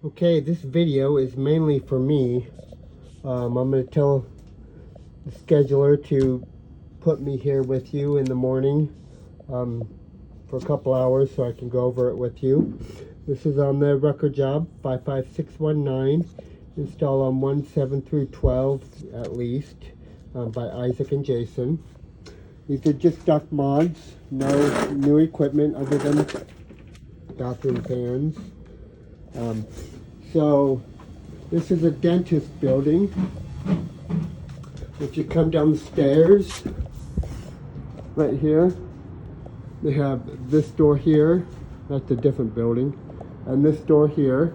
Okay, this video is mainly for me. I'm going to tell the scheduler to put me here with you in the morning for a couple hours so I can go over it with you. This is on the Rucker job 55619, install on 1, 7 through 12 at least, by Isaac and Jason. These are just duct mods, no new equipment other than bathroom fans. So this is a dentist building. If you come down the stairs, right here, they have this door here. That's a different building. And this door here.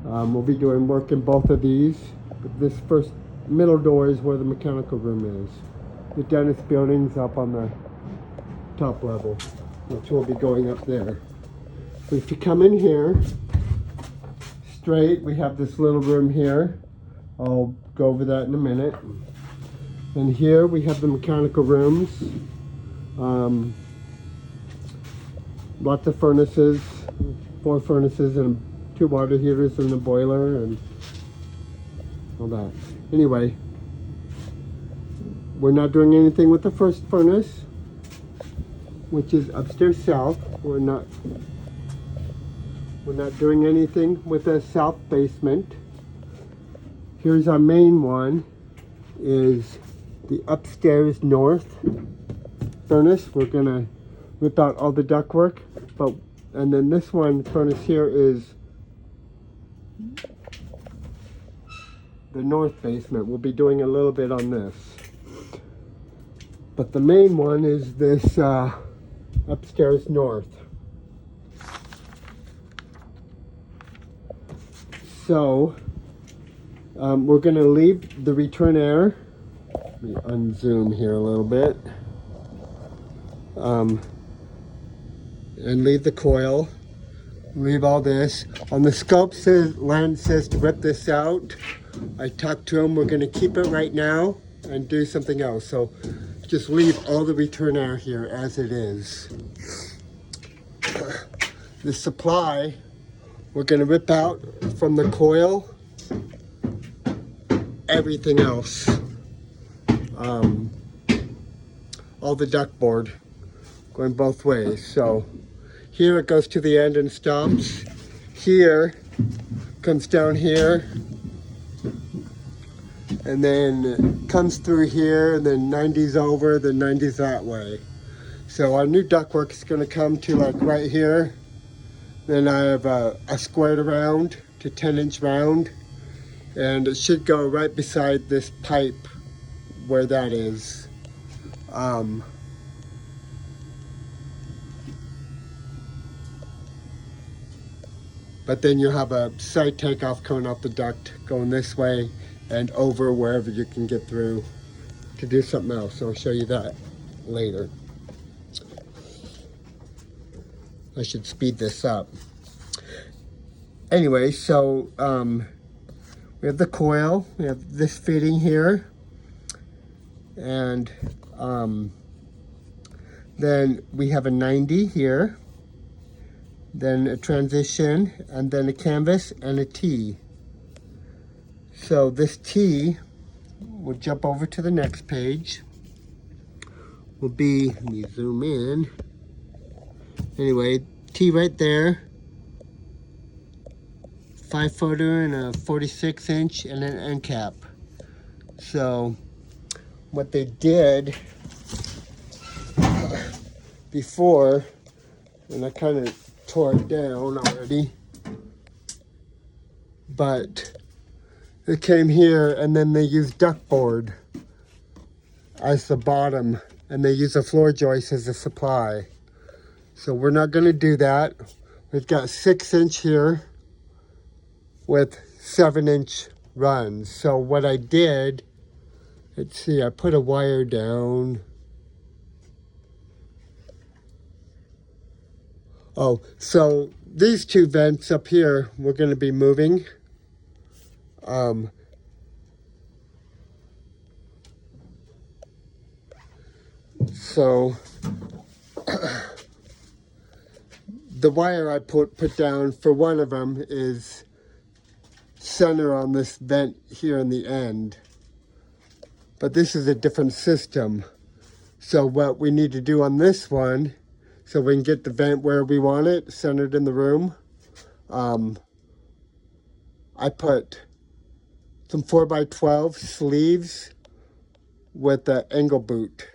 We'll be doing work in both of these. But this first middle door is where the mechanical room is. The dentist building's up on the top level, which we'll be going up there. So if you come in here, straight, we have this little room here. I'll go over that in a minute. And here we have the mechanical rooms. Lots of furnaces, 4 furnaces and 2 water heaters and a boiler and all that. Anyway, we're not doing anything with the first furnace, which is upstairs south. We're not doing anything with the south basement. Here's our main one, is the upstairs north furnace. We're gonna rip out all the ductwork, and then this one furnace here is the north basement. We'll be doing a little bit on this, but the main one is this upstairs north. So we're gonna leave the return air. Let me unzoom here a little bit. And leave the coil, leave all this. On the scope, Land says to rip this out. I talked to him, we're gonna keep it right now and do something else. So just leave all the return air here as it is. The supply, we're gonna rip out from the coil, everything else. All the duct board going both ways. So here it goes to the end and stops. Here comes down here and then comes through here, and then 90's over, then 90's that way. So our new ductwork is going to come to like right here. Then I have a squared around to 10-inch round, and it should go right beside this pipe where that is. But then you have a side takeoff coming off the duct going this way and over wherever you can get through to do something else. So I'll show you that later. I should speed this up. Anyway, so we have the coil, we have this fitting here, and then we have a 90 here, then a transition, and then a canvas and a T. So this T, we'll jump over to the next page, will be, let me zoom in. Anyway, T right there, 5-footer and a 46-inch and an end cap. So what they did before, and I kind of tore it down already, but it came here and then they used duct board as the bottom and they use a floor joist as a supply. So we're not going to do that. We've got 6-inch here with 7-inch runs. So what I did, let's see, I put a wire down. Oh, so these 2 vents up here, we're going to be moving. So the wire I put down for one of them is center on this vent here in the end. But this is a different system. So what we need to do on this one, so we can get the vent where we want it, centered in the room, I put some 4x12 sleeves with the angle boot.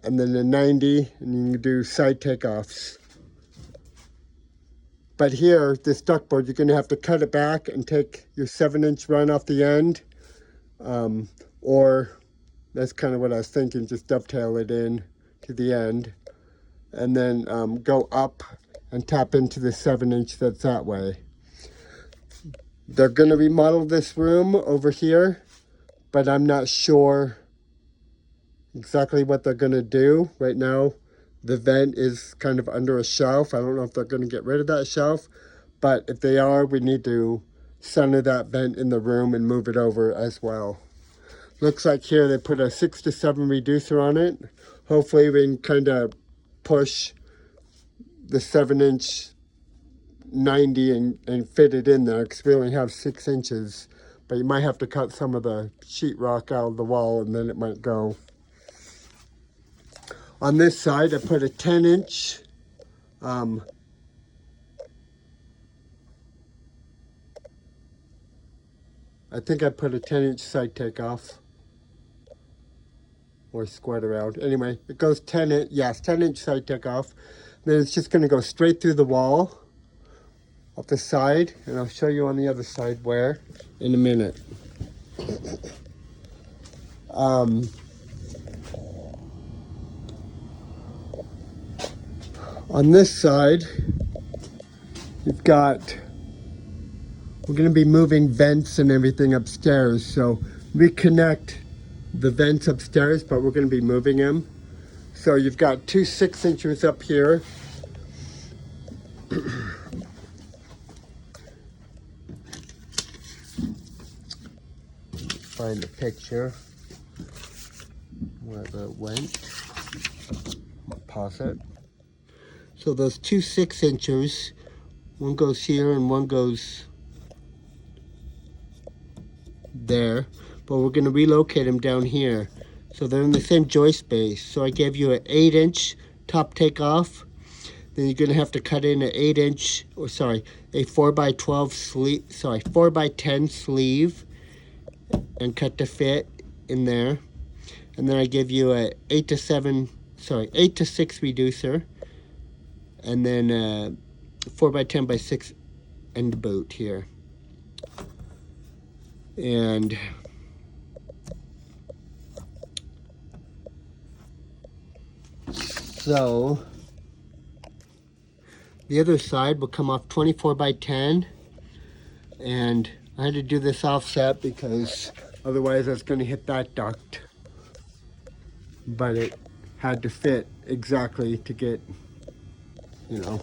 And then a 90, and you can do side takeoffs. But here, this duct board, you're going to have to cut it back and take your 7-inch run off the end. Or, that's kind of what I was thinking, just dovetail it in to the end. And then go up and tap into the 7-inch that's that way. They're going to remodel this room over here, but I'm not sure exactly what they're going to do. Right now, the vent is kind of under a shelf. I don't know if they're going to get rid of that shelf, but if they are, we need to center that vent in the room and move it over as well. Looks like here they put a 6 to 7 reducer on it. Hopefully we can kind of push the 7-inch 90 and fit it in there, because we only have 6 inches. But you might have to cut some of the sheetrock out of the wall, and then it might go. On this side, I put a 10-inch I think I put a 10-inch side takeoff or squared around. Anyway, it goes 10-inch side takeoff. Then it's just going to go straight through the wall off the side, and I'll show you on the other side where in a minute. On this side, we've got, we're going to be moving vents and everything upstairs. So reconnect the vents upstairs, but we're going to be moving them. So you've got 2 6-inchers up here. Find a picture where it went. Pause it. So those 2 6-inchers, one goes here and one goes there, but we're going to relocate them down here. So they're in the same joist base. So I gave you an 8-inch top takeoff. Then you're going to have to cut in an 8-inch, or sorry, a 4x12 sleeve, 4x10 sleeve, and cut the fit in there. And then I give you a 8 to 6 reducer, and then 4x10x6 end boot here. And so the other side will come off 24x10, and I had to do this offset because otherwise I was going to hit that duct. But it had to fit exactly to get, you know,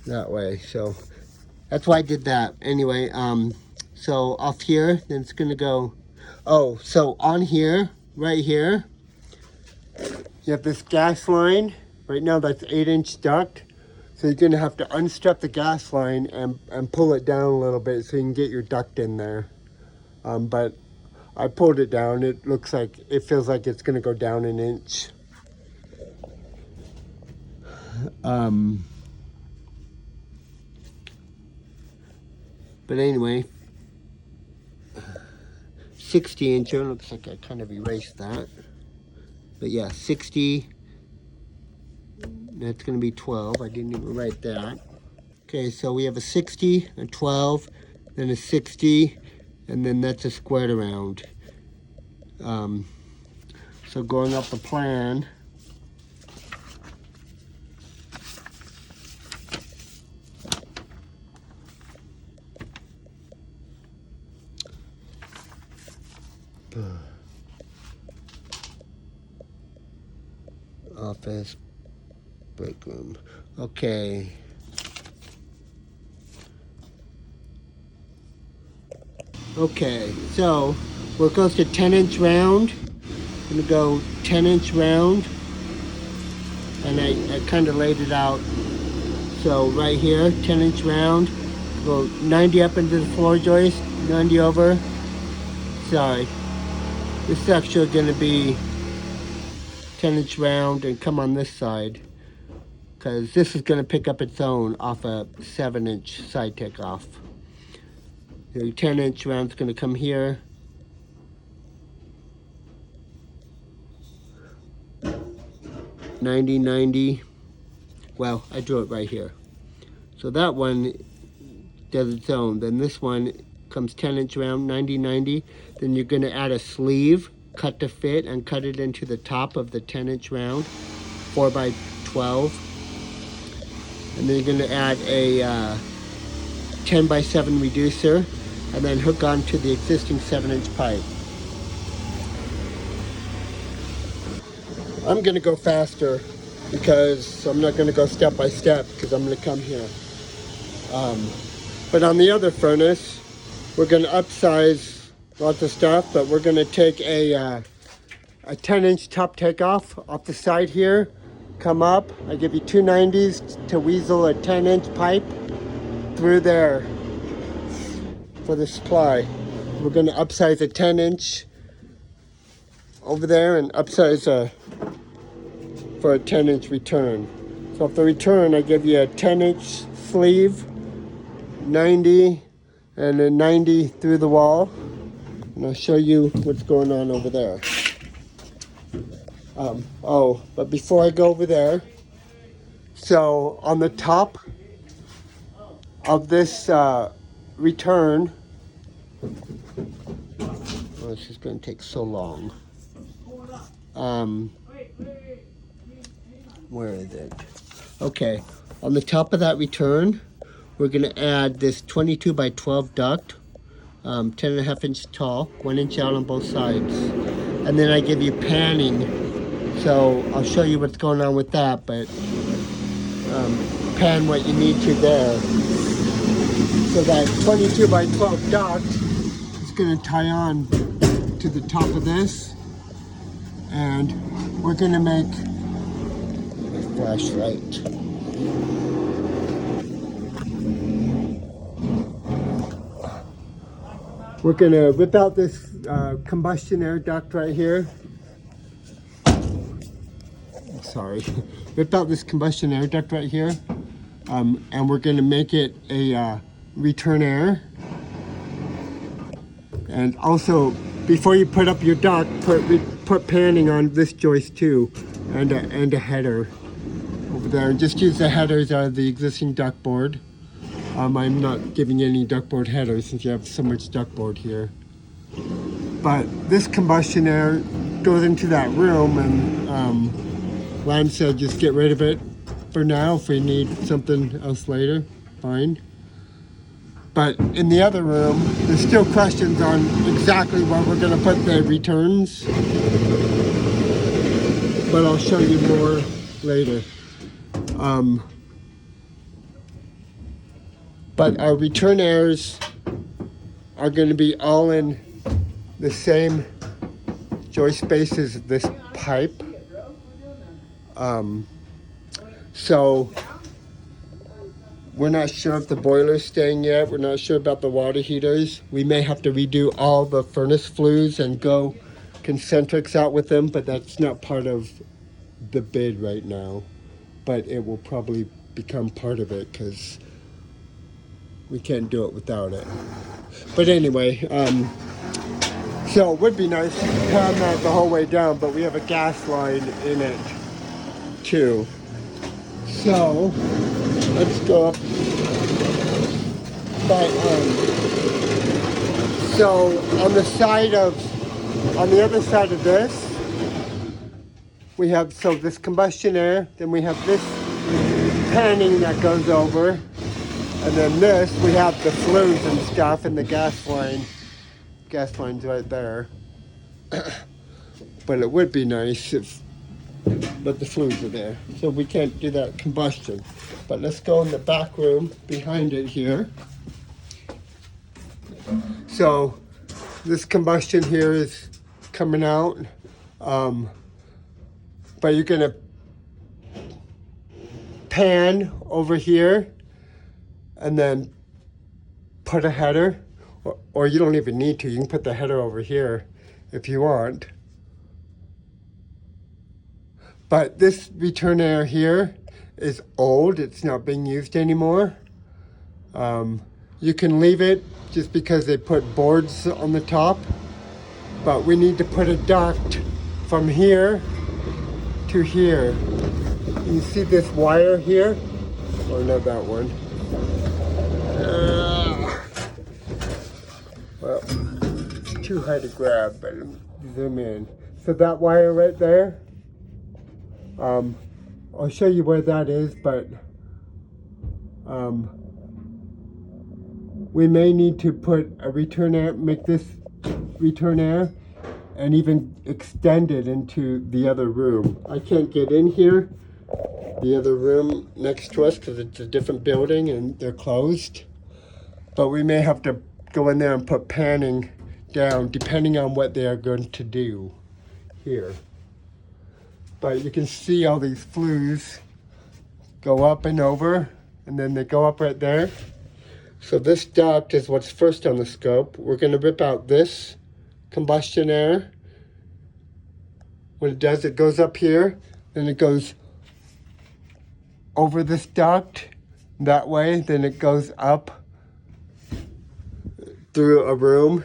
that way. So that's why I did that. Anyway, so off here, then it's going to go, oh, so on here, right here, you have this gas line. Right now that's 8-inch duct. So you're going to have to unstrap the gas line and pull it down a little bit so you can get your duct in there. But I pulled it down. It looks like, it feels like it's going to go down 1 inch. But anyway, 60-incher, looks like I kind of erased that. But yeah, 60, that's going to be 12. I didn't even write that. Okay, so we have a 60, a 12, then a 60, and then that's a squared around. So going up the plan, office, break room. Okay. Okay, so we're close to 10-inch round. I'm gonna go 10-inch round, and I kind of laid it out. So right here, 10-inch round, go 90 up into the floor joist, 90 over. Sorry. This is actually going to be 10-inch round and come on this side, because this is going to pick up its own off a 7-inch side takeoff. The 10-inch round is going to come here. $90.90. Well, I drew it right here. So that one does its own. Then this one comes 10-inch round, $90.90. Then you're going to add a sleeve, cut to fit, and cut it into the top of the 10-inch round, 4x12. And then you're going to add a 10x7 reducer, and then hook onto the existing 7-inch pipe. I'm going to go faster because I'm not going to go step by step because I'm going to come here. But on the other furnace, we're going to upsize lots of stuff, but we're going to take a 10-inch top takeoff off the side here, come up. I give you 290s to weasel a 10-inch pipe through there for the supply. We're going to upsize a 10-inch over there and upsize for a 10-inch return. So for the return, I give you a 10-inch sleeve, 90, and a 90 through the wall. And I'll show you what's going on over there. But before I go over there, so on the top of this return, this is going to take so long. Where is it? Okay, on the top of that return, we're going to add this 22x12 duct, 10.5 inch tall, 1 inch out on both sides. And then I give you panning, so I'll show you what's going on with that, but pan what you need to there. So that 22x12 duct is going to tie on to the top of this, and we're going to make a flashlight. We're going to rip out this combustion air duct right here. Sorry. Rip out this combustion air duct right here. And we're going to make it a return air. And also, before you put up your duct, put panning on this joist too, and a header over there. And just use the headers out of the existing duct board. I'm not giving you any duct board headers since you have so much duct board here. But this combustion air goes into that room, and Lance said just get rid of it for now. If we need something else later, fine. But in the other room, there's still questions on exactly where we're going to put the returns. But I'll show you more later. But our return airs are going to be all in the same joist space as this pipe. So we're not sure if the boiler's staying yet. We're not sure about the water heaters. We may have to redo all the furnace flues and go concentrics out with them, but that's not part of the bid right now. But it will probably become part of it because we can't do it without it. But anyway, so it would be nice to pan that the whole way down, but we have a gas line in it too. So let's go up. But so on the other side of this, we have this combustion air, then we have this panning that goes over. And then this, we have the flues and stuff and the gas line. Gas line's right there. But it would be nice but the flues are there. So we can't do that combustion. But let's go in the back room behind it here. So this combustion here is coming out. But you're gonna pan over here and then put a header, or you don't even need to. You can put the header over here if you want. But this return air here is old. It's not being used anymore. You can leave it just because they put boards on the top. But we need to put a duct from here to here. You see this wire here? Or not that one. Well, it's too high to grab, but zoom in. So that wire right there, I'll show you where that is, but we may need to put a return air, make this return air, and even extend it into the other room. I can't get in here, the other room next to us, because it's a different building and they're closed. But we may have to go in there and put panning down, depending on what they are going to do here. But you can see all these flues go up and over, and then they go up right there. So this duct is what's first on the scope. We're going to rip out this combustion air. When it does, it goes up here, then it goes over this duct that way, then it goes up through a room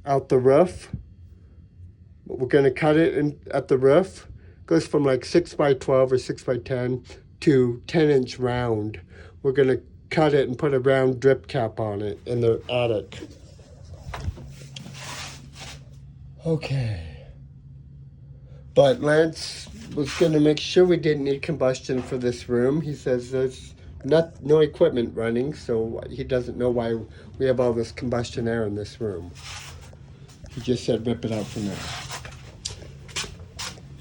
out the roof. We're going to cut it in at the roof. It goes from like 6 by 12 or 6 by 10 to 10-inch round. We're going to cut it and put a round drip cap on it in the attic. Okay. But Lance was going to make sure we didn't need combustion for this room. He says there's no equipment running, so he doesn't know why we have all this combustion air in this room. He just said rip it out for now.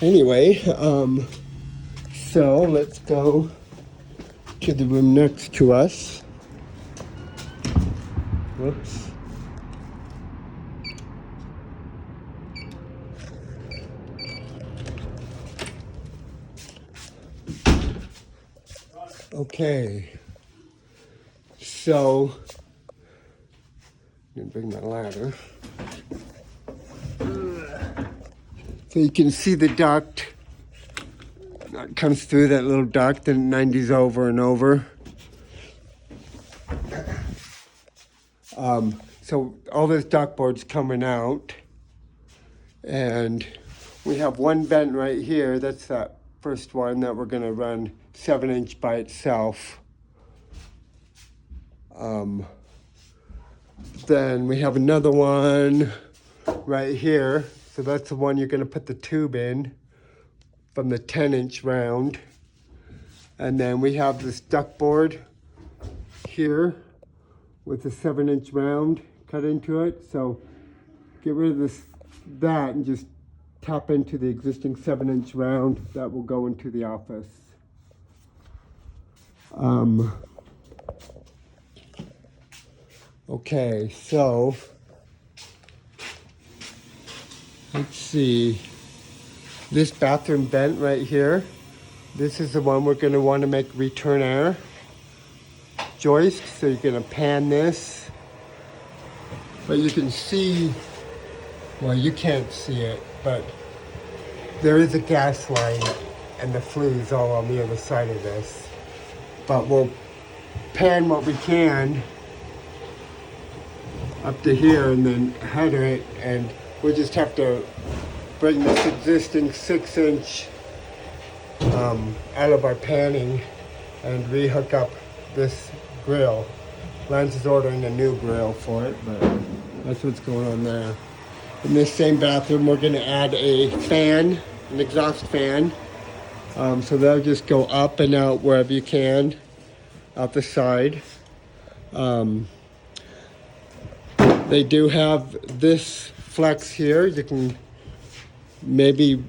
Anyway, so let's go to the room next to us. Whoops. Okay, so I'm gonna bring my ladder. So you can see the duct that comes through that little duct and it 90s over and over. So all this duct board's coming out, and we have one vent right here. That's that first one that we're gonna run 7-inch by itself. Then we have another one right here. So that's the one you're gonna put the tube in from the 10-inch round. And then we have this duct board here with a 7-inch round cut into it. So get rid of that and just tap into the existing 7-inch round that will go into the office. Okay, so let's see. This bathroom vent right here, this is the one we're going to want to make return air joist. So you're going to pan this, but you can see, well, you can't see it, but there is a gas line and the flues all on the other side of this. But we'll pan what we can up to here and then header it, and we'll just have to bring this existing 6-inch out of our panning and rehook up this grill. Lance is ordering a new grill for it, but that's what's going on there. In this same bathroom, we're going to add a fan, an exhaust fan. So that'll just go up and out wherever you can, out the side. They do have this flex here. You can maybe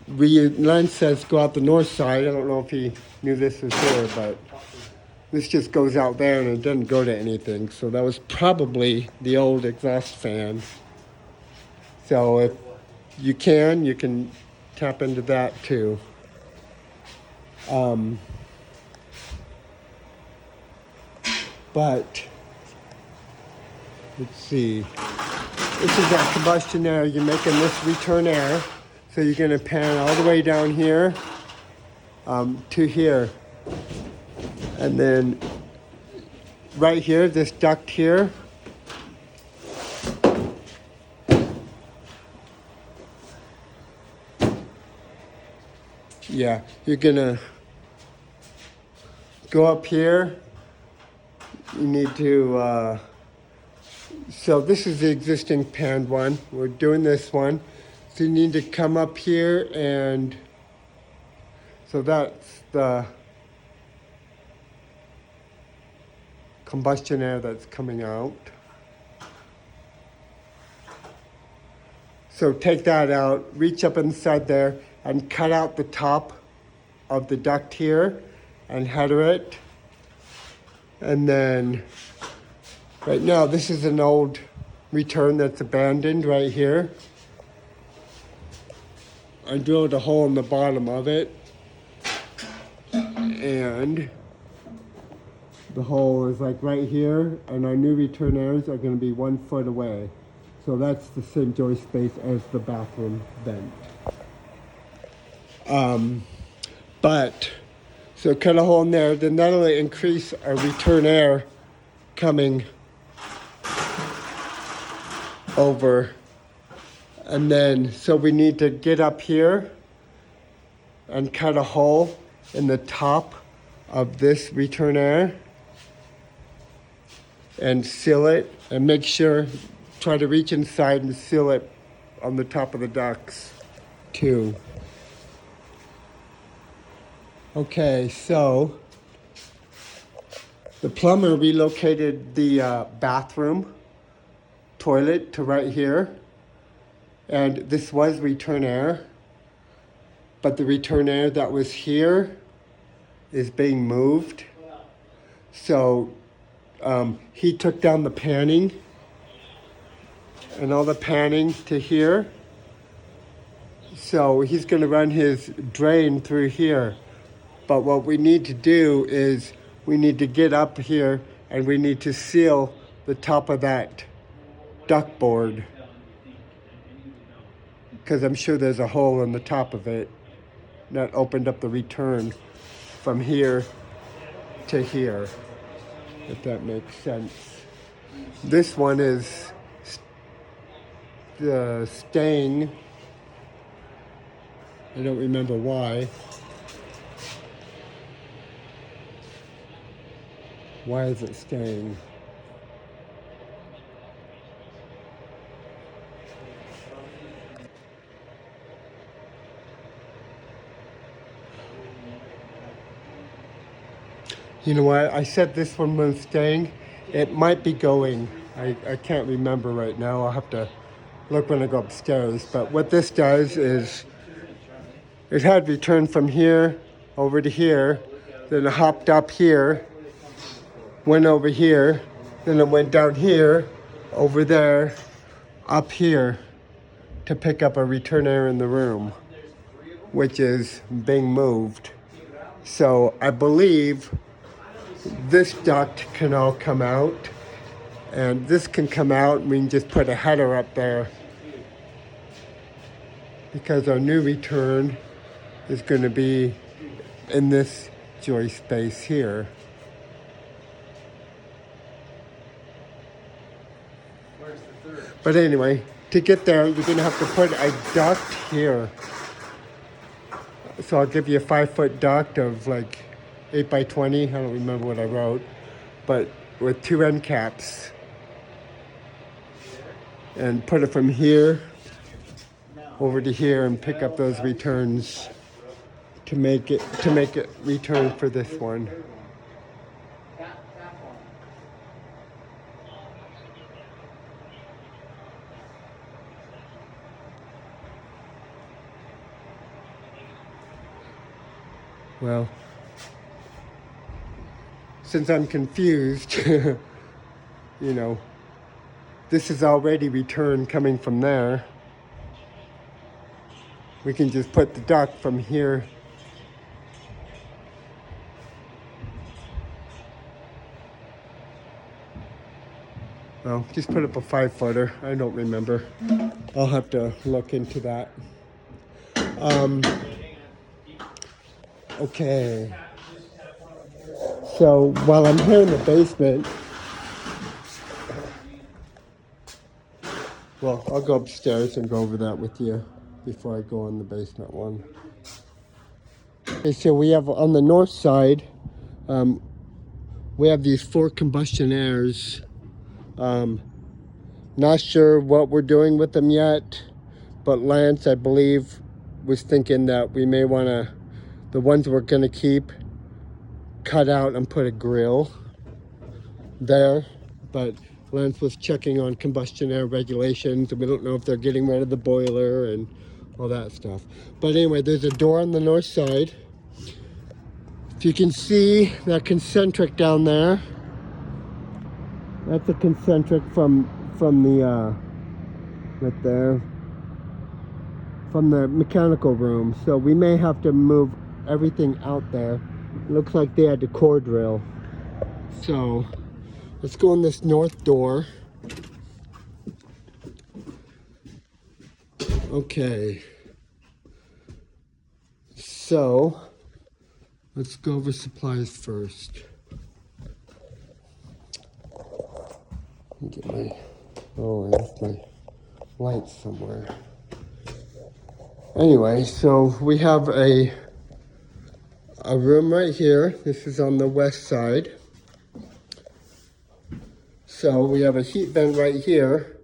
Lance says go out the north side. I don't know if he knew this was here, but this just goes out there and it doesn't go to anything. So that was probably the old exhaust fan. So if you can tap into that too. But let's see. This is that combustion air. You're making this return air. So you're going to pan all the way down here to here. And then right here, this duct here. Yeah, you're going to go up here. You need to, so this is the existing panned one. We're doing this one. So you need to come up here and, so that's the combustion air that's coming out. So take that out, reach up inside there and cut out the top of the duct here and header it. And then right now, this is an old return that's abandoned right here. I drilled a hole in the bottom of it. And the hole is like right here, and our new return airs are going to be 1 foot away. So that's the same joist space as the bathroom vent. So cut a hole in there, then that'll increase our return air coming over. And then, so we need to get up here and cut a hole in the top of this return air and seal it, and make sure, try to reach inside and seal it on the top of the ducts too. Okay, so the plumber relocated the bathroom toilet to right here, and this was return air, but the return air that was here is being moved. So he took down the panning and all the panning to here. So he's going to run his drain through here. But what we need to do is we need to get up here and we need to seal the top of that duct board, because I'm sure there's a hole in the top of it that opened up the return from here to here, if that makes sense. This one is staying. I don't remember why. Why is it staying? You know what? I said this one was staying. It might be going. I can't remember right now. I'll have to look when I go upstairs. But what this does is it had returned from here over to here. Then it hopped up here, went over here. Then it went down here, over there, up here to pick up a return air in the room, which is being moved. So I believe this duct can all come out, and this can come out, and we can just put a header up there, because our new return is going to be in this joist space here. But anyway, to get there, you're going to have to put a duct here. So I'll give you a 5-foot duct of like 8 by 20. I don't remember what I wrote, but with 2 end caps, and put it from here over to here and pick up those returns to make it return for this one. Well, since I'm confused, you know, this is already return coming from there. We can just put the duct from here Well, just put up a 5-footer. I don't remember. I'll have to look into that. Okay. So while I'm here in the basement, well, I'll go upstairs and go over that with you before I go on the basement one. Okay, so we have on the north side, we have these 4 combustion airs. Not sure what we're doing with them yet, but Lance, I believe, was thinking that we may want to, the ones we're going to keep, cut out and put a grill there. But Lance was checking on combustion air regulations, and we don't know if they're getting rid of the boiler and all that stuff. But anyway, there's a door on the north side. If you can see that concentric down there, that's a concentric from the right there, from the mechanical room. So we may have to move everything out there. It looks like they had to core drill. So let's go in this north door. Okay. So let's go over supplies first. Get my, oh, I left my light somewhere. Anyway, so we have a room right here. This is on the west side. So we have a heat vent right here,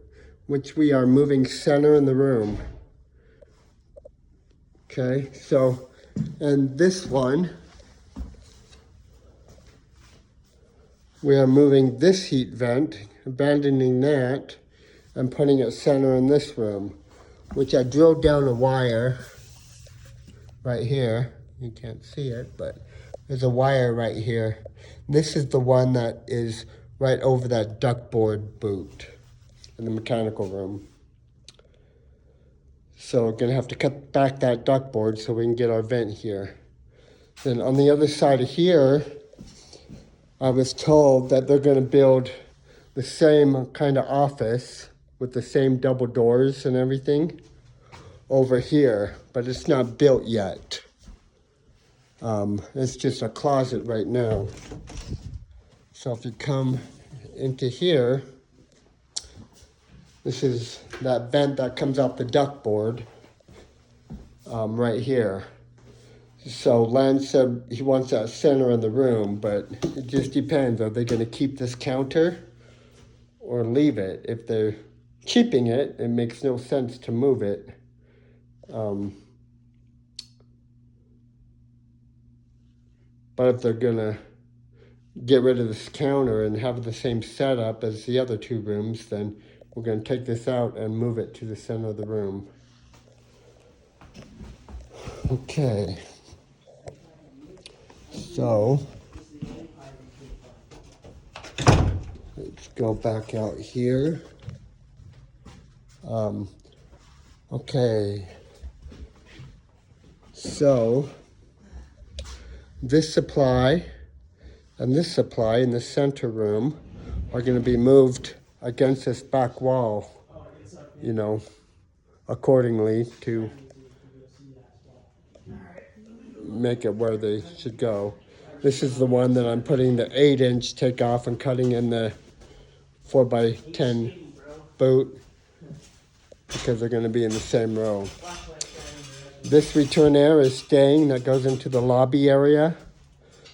which we are moving center in the room. Okay, so, and this one, we are moving this heat vent, abandoning that, and putting it center in this room, which I drilled down a wire right here. You can't see it, but there's a wire right here. This is the one that is right over that duct board boot in the mechanical room. So we're gonna have to cut back that duct board so we can get our vent here. Then on the other side of here, I was told that they're gonna build the same kind of office with the same double doors and everything over here, but it's not built yet. It's just a closet right now. So if you come into here, this is that vent that comes out the duct board right here. So Lance said he wants that center in the room, but it just depends. Are they going to keep this counter or leave it? If they're keeping it, it makes no sense to move it. But if they're going to get rid of this counter and have the same setup as the other 2 rooms, then we're going to take this out and move it to the center of the room. Okay. So let's go back out here. Okay. So this supply and this supply in the center room are going to be moved against this back wall, you know, accordingly to make it where they should go. This is the one that I'm putting the 8-inch takeoff and cutting in the 4x10 boot because they're going to be in the same row. This return air is staying, that goes into the lobby area.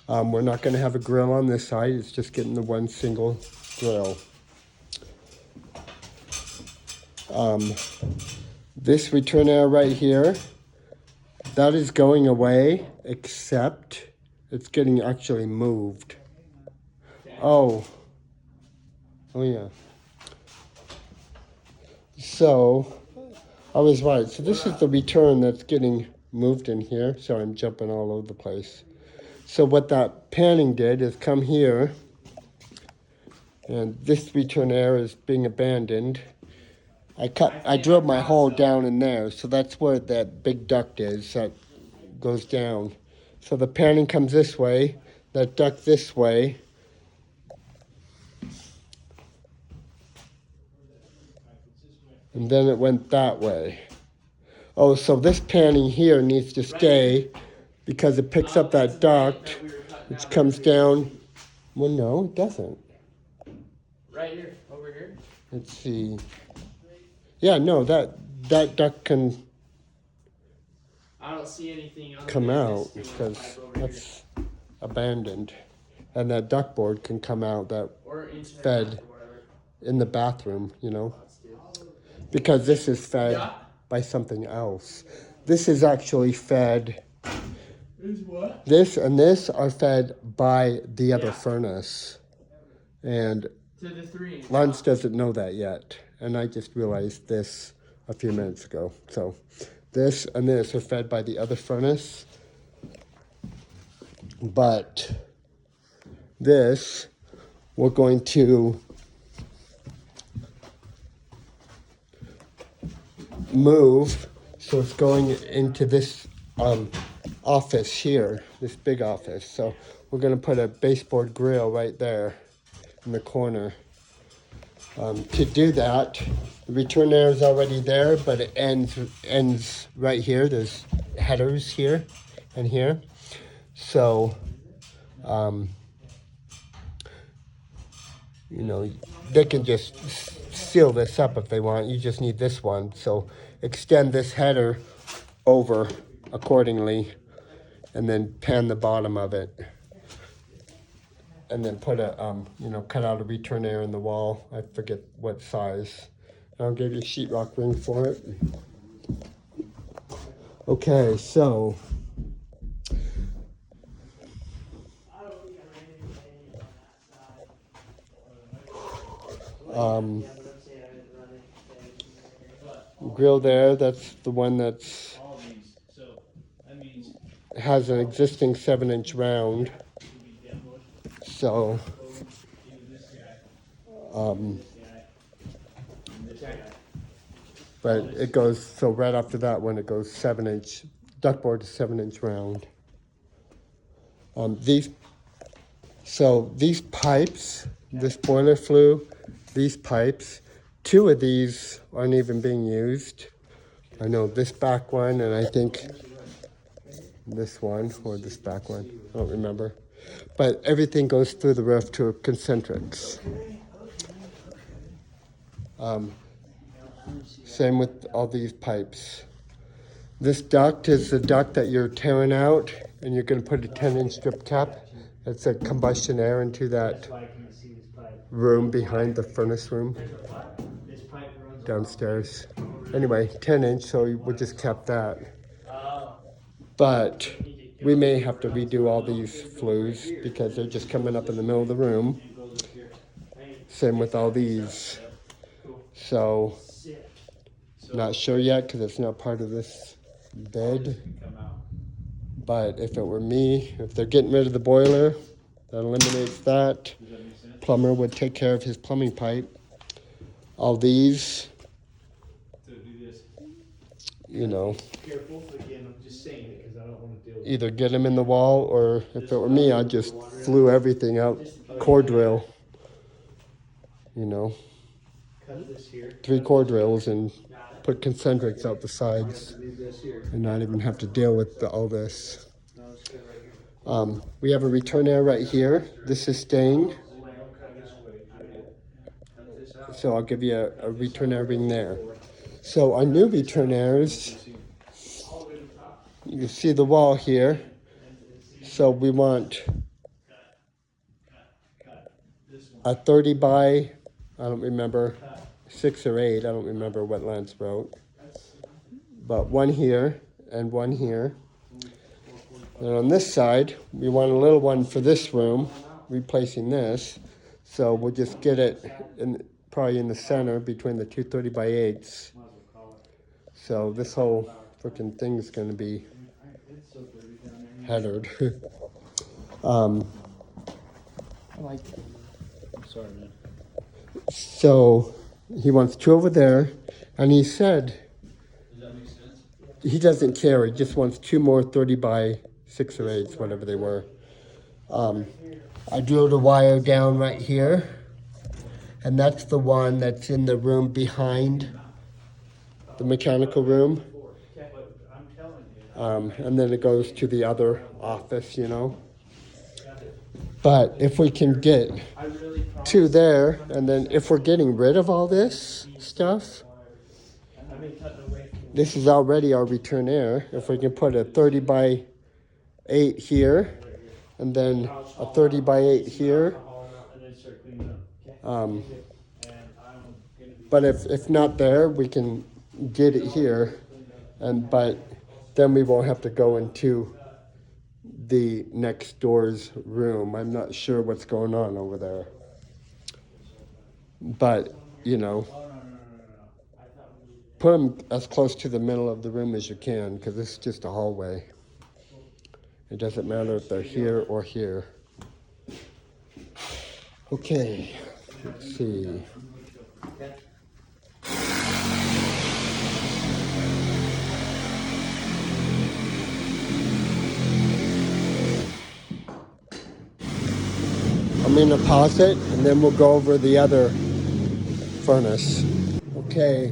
We're not going to have a grill on this side, it's just getting the one single grill. This return air right here, that is going away, except it's getting actually moved. Oh yeah. So, I was right. So this is the return that's getting moved in here. Sorry, I'm jumping all over the place. So what that panning did is come here, and this return air is being abandoned. I drilled my hole down in there, so that's where that big duct is that goes down. So the panning comes this way, that duct this way, and then it went that way. Oh, so this panning here needs to stay because it picks up that duct, which comes down. Well, no, it doesn't. Right here, over here. Let's see. Yeah, no, that duct can I don't see anything other come than out this because pipe over that's abandoned. And that duct board can come out that here. Or into the fed bath or whatever. in the bathroom, you know, because this is fed Yeah. by something else. This is actually fed, Is what? this and this are fed by the other Yeah. furnace. And To the 3 inch. Lance doesn't know that yet. And I just realized this a few minutes ago. So this and this are fed by the other furnace. But this, we're going to move, so it's going into this office here, this big office. So we're going to put a baseboard grill right there in the corner. To do that, the return air is already there, but it ends right here. There's headers here and here. So, you know, they can just seal this up if they want. You just need this one. So extend this header over accordingly and then pan the bottom of it. And then put a, you know, cut out a return air in the wall. I forget what size. I'll give you a sheetrock ring for it. Okay, so. Grill there, that's the one that's has an existing 7-inch round. So, but it goes, so right after that one, it goes 7-inch, ductboard is 7-inch round. These pipes, this boiler flue, these pipes, 2 of these aren't even being used. I know this back one, and I think this one, or this back one, I don't remember. But everything goes through the roof to concentrics. Same with all these pipes. This duct is the duct that you're tearing out, and you're going to put a 10-inch strip cap. It's a combustion air into that room behind the furnace room downstairs. Anyway, 10-inch, so we just kept that. But we may have to redo all these flues because they're just coming up in the middle of the room. Same with all these. So, not sure yet because it's not part of this bed. But if it were me, if they're getting rid of the boiler, that eliminates that. Plumber would take care of his plumbing pipe. All these, you know, either get them in the wall, or if it were me, I'd just flue everything out, core drill, you know, 3 core drills and put concentrics out the sides and not even have to deal with all this. We have a return air right here. This is staying. So I'll give you a return air ring there. So our new return airs, you see the wall here. So we want a 30 by, I don't remember, 6 or 8, I don't remember what Lance wrote. But one here and one here. And on this side, we want a little one for this room, replacing this. So we'll just get it probably in the center between the 2 30 by 8s. So this whole freaking thing's going to be headered. I like that. Sorry, man. So he wants 2 over there, and he said Does that make sense? he doesn't care. He just wants 2 more 30 by 6 or 8s, whatever they were. I drilled a wire down right here, and that's the one that's in the room behind the mechanical room. But I'm telling you. And then it goes to the other office, you know. But if we can get to there, and then if we're getting rid of all this stuff, this is already our return air. If we can put a 30 by 8 here, and then a 30 by 8 here. But if not there, we can get it here, but then we won't have to go into the next door's room. I'm not sure what's going on over there. But, you know, put them as close to the middle of the room as you can, because this is just a hallway. It doesn't matter if they're here or here. Okay, let's see. I'm gonna pause it and then we'll go over the other furnace. Okay,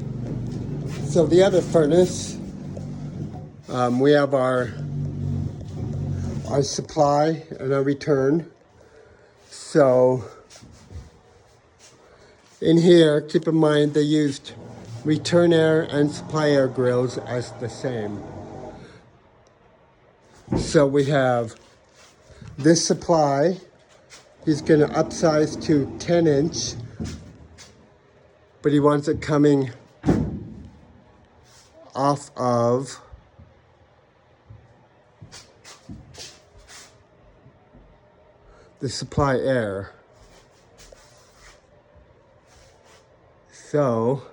so the other furnace, we have our supply and our return. So in here, keep in mind they used return air and supply air grills as the same. So we have this supply. He's going to upsize to 10-inch, but he wants it coming off of the supply air. So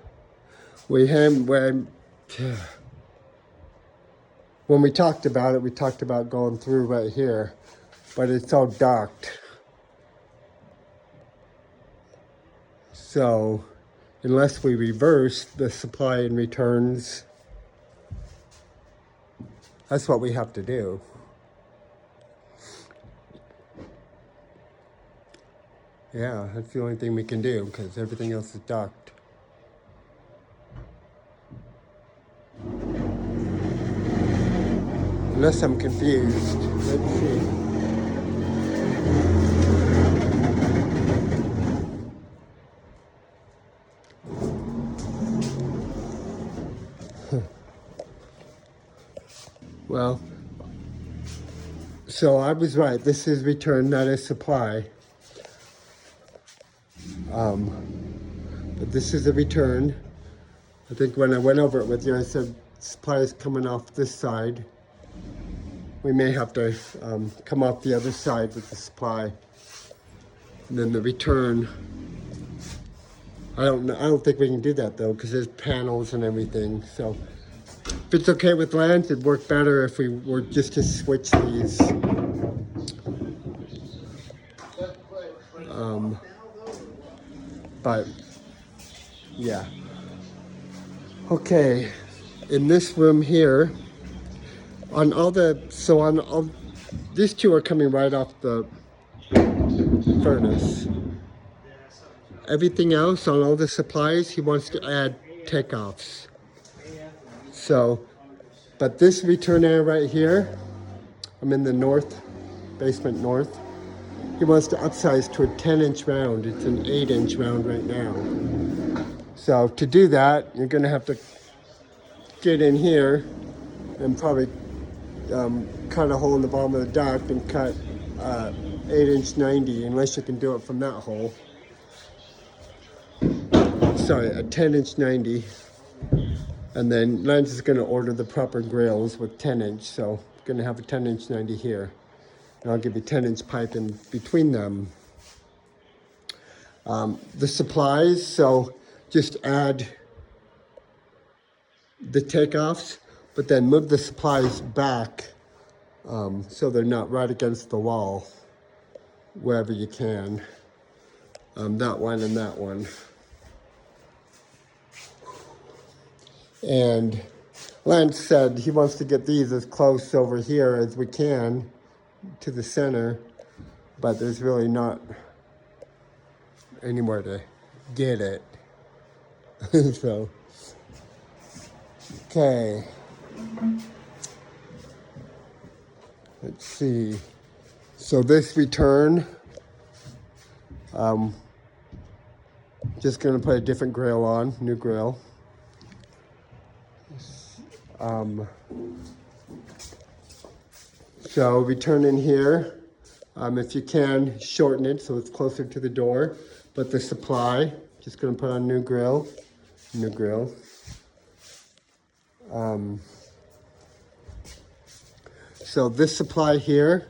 when we talked about it, we talked about going through right here, but it's all duct. So unless we reverse the supply and returns, that's what we have to do. Yeah, that's the only thing we can do, because everything else is duct. Unless I'm confused. Let's see. Well, so I was right. This is return, not a supply. But this is a return. I think when I went over it with you, I said supply is coming off this side. We may have to come off the other side with the supply. And then the return. I don't think we can do that though, because there's panels and everything. So if it's okay with Lance, it'd work better if we were just to switch these. But yeah. Okay, in this room here, these two are coming right off the furnace. Everything else on all the supplies, he wants to add takeoffs. So, but this return air right here, I'm in the basement north. He wants to upsize to a 10-inch round. It's an 8-inch round right now. So to do that, you're gonna have to get in here and probably cut a hole in the bottom of the duct and cut 8-inch 90, unless you can do it from that hole. Sorry, a 10-inch 90. And then Lance is gonna order the proper grills with 10-inch, so I'm gonna have a 10-inch 90 here. And I'll give you 10-inch pipe in between them. The supplies, so just add the takeoffs, but then move the supplies back so they're not right against the wall, wherever you can. That one and that one. And Lance said he wants to get these as close over here as we can to the center, but there's really not anywhere to get it. So Okay. Let's see. So this return, just gonna put a different grill on, new grill. So return in here, if you can, shorten it so it's closer to the door. But the supply, just gonna put on new grill, new grill. So this supply here,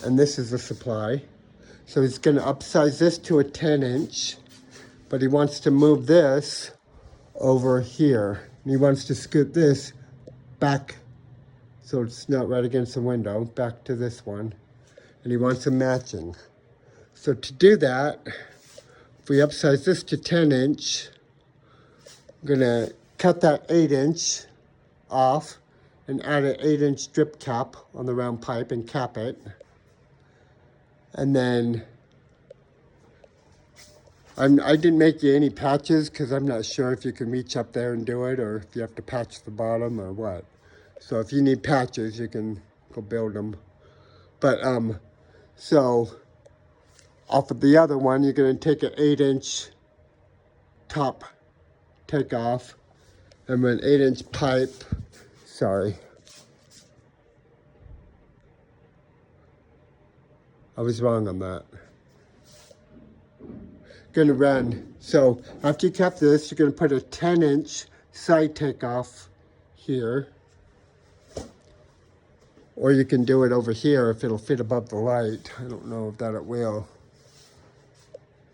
and this is the supply. So he's gonna upsize this to a 10-inch, but he wants to move this over here. And he wants to scoot this back so it's not right against the window, back to this one. And he wants them matching. So to do that, if we upsize this to 10-inch, I'm gonna cut that 8-inch off and add an 8-inch drip cap on the round pipe and cap it. And then I didn't make you any patches because I'm not sure if you can reach up there and do it or if you have to patch the bottom or what. So if you need patches, you can go build them. But so off of the other one, you're gonna take an 8-inch top take off and an 8-inch pipe. Sorry. I was wrong on that. Gonna run. So after you cap this, you're gonna put a 10-inch side takeoff here. Or you can do it over here if it'll fit above the light. I don't know if that it will.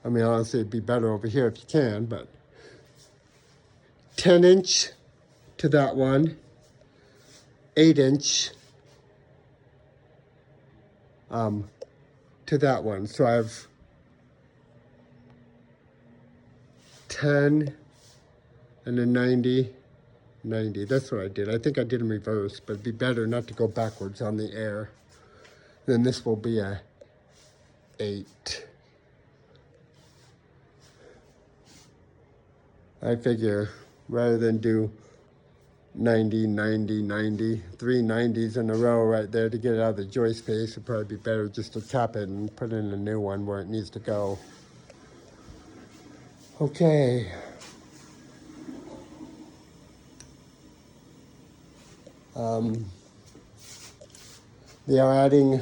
I mean, honestly, it'd be better over here if you can, but 10-inch to that one, 8-inch to that one. So I have 10 and a 90, 90. That's what I did. I think I did in reverse, but it'd be better not to go backwards on the air. Then this will be a 8. I figure rather than do 90, 90, 90, 3 90s in a row right there to get it out of the joist space, it'd probably be better just to cap it and put in a new one where it needs to go. Okay. They are adding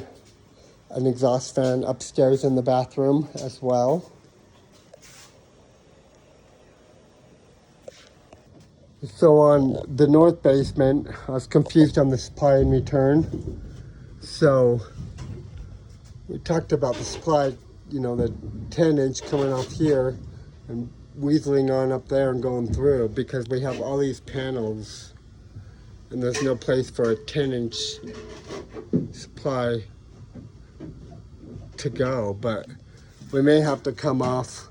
an exhaust fan upstairs in the bathroom as well. So on the north basement, I was confused on the supply and return. So we talked about the supply, you know, the 10-inch coming off here and weaseling on up there and going through because we have all these panels and there's no place for a 10-inch supply to go. But we may have to come off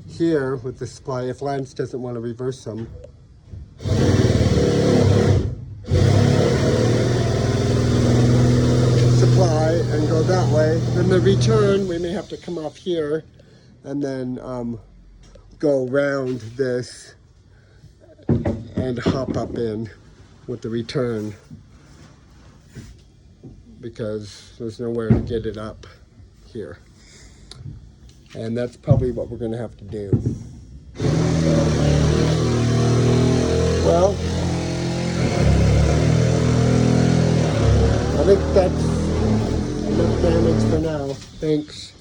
here with the supply if Lance doesn't want to reverse them. Supply and go that way. Then the return, we may have to come off here and then go around this and hop up in with the return because there's nowhere to get it up here. And that's probably what we're going to have to do. Well, I think that's enough damage for now. Thanks.